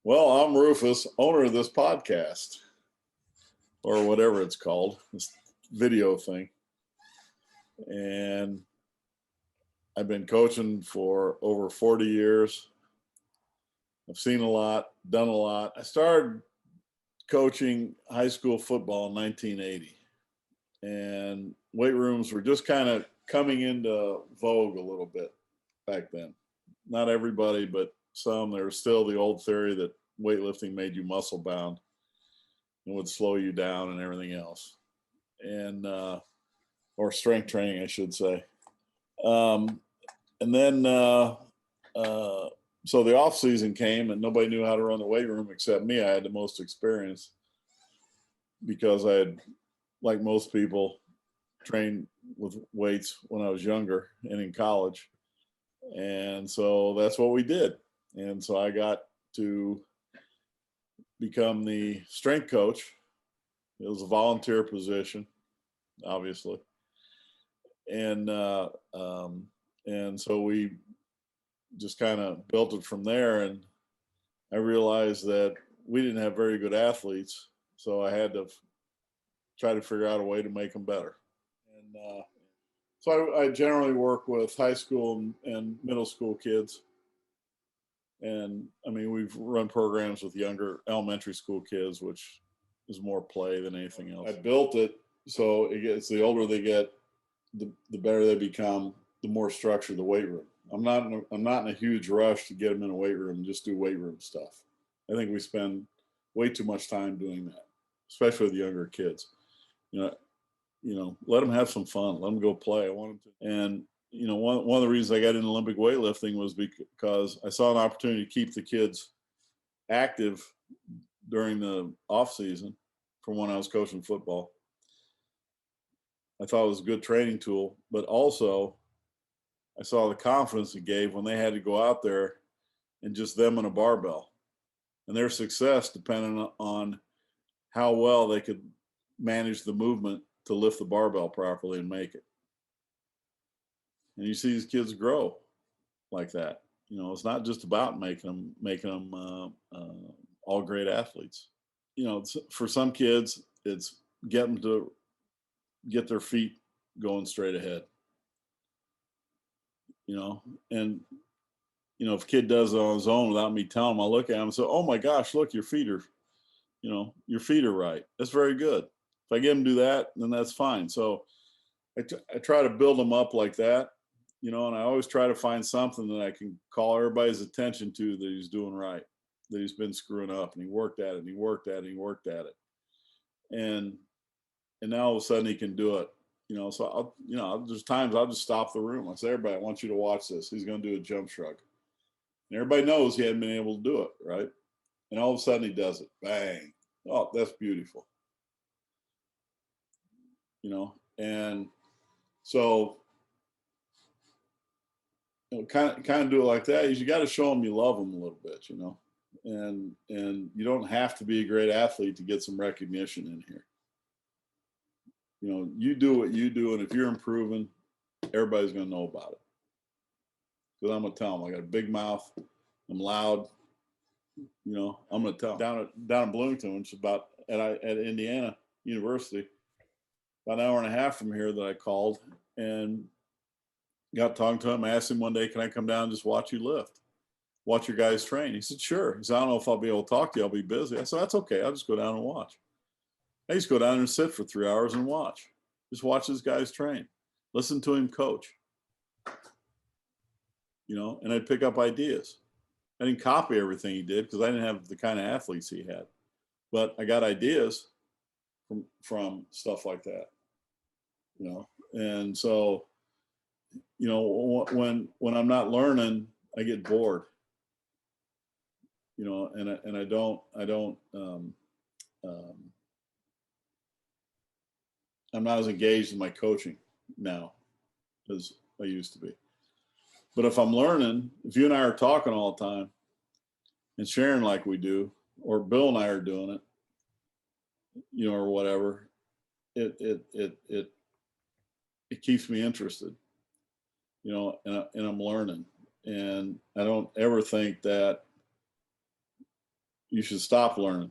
Well, I'm Rufus, owner of this podcast, or whatever it's called, this video thing. And I've been coaching for over 40 years. I've seen a lot, done a lot. I started coaching high school football in 1980, and weight rooms were just kind of coming into vogue a little bit back then. Not everybody, but some. There was still the old theory that weightlifting made you muscle bound and would slow you down and everything else, and or strength training, I should say. Um, and then so the off season came, and nobody knew how to run the weight room except me. I had the most experience because I had, like most people, trained with weights when I was younger and in college, and so that's what we did. And so I got to become the strength coach. It was a volunteer position, obviously, and so we just kind of built it from there. And I realized that we didn't have very good athletes, so I had to try to figure out a way to make them better. And so I generally work with high school and middle school kids. And I mean, we've run programs with younger elementary school kids, which is more play than anything else. I built it so it gets, the older they get, the better they become, the more structured the weight room. I'm not in a huge rush to get them in a weight room and just do weight room stuff. I think we spend way too much time doing that, especially with younger kids. You know, let them have some fun. Let them go play. I want them to. And one of the reasons I got into Olympic weightlifting was because I saw an opportunity to keep the kids active during the off season from when I was coaching football. I thought it was a good training tool, but also I saw the confidence it gave when they had to go out there and just them and a barbell, and their success depended on how well they could manage the movement to lift the barbell properly and make it. And you see these kids grow like that. It's not just about making them all great athletes. For some kids, it's get them to get their feet going straight ahead. And if a kid does it on his own without me telling him, I look at him and say, "Oh my gosh, look, your feet are right. That's very good." If I get him to do that, then that's fine. So I try to build them up like that, and I always try to find something that I can call everybody's attention to that he's doing right, that he's been screwing up, and he worked at it, and he worked at it, and he worked at it. And now all of a sudden he can do it. So there's times I'll just stop the room. I say, "Everybody, I want you to watch this. He's going to do a jump shrug." And everybody knows he hadn't been able to do it, right? And all of a sudden he does it. Bang. Oh, that's beautiful. And so kind of do it like that. You got to show them you love them a little bit, and you don't have to be a great athlete to get some recognition in here. You do what you do, and if you're improving, everybody's going to know about it. Because I'm going to tell them I got a big mouth, I'm loud. I'm going to tell them. Down in Bloomington, which is about at Indiana University, about an hour and a half from here, that I called and got talking to him. I asked him one day, "Can I come down and just watch you lift? Watch your guys train?" He said, "Sure." He said, "I don't know if I'll be able to talk to you. I'll be busy." I said, "That's okay. I'll just go down and watch." I used to go down and sit for 3 hours and watch. Just watch these guys train. Listen to him coach. And I'd pick up ideas. I didn't copy everything he did because I didn't have the kind of athletes he had. But I got ideas from stuff like that. And so, when I'm not learning, I get bored. And I don't I'm not as engaged in my coaching now as I used to be. But if I'm learning, if you and I are talking all the time and sharing like we do, or Bill and I are doing it, or whatever, it keeps me interested, and I'm learning. And I don't ever think that you should stop learning.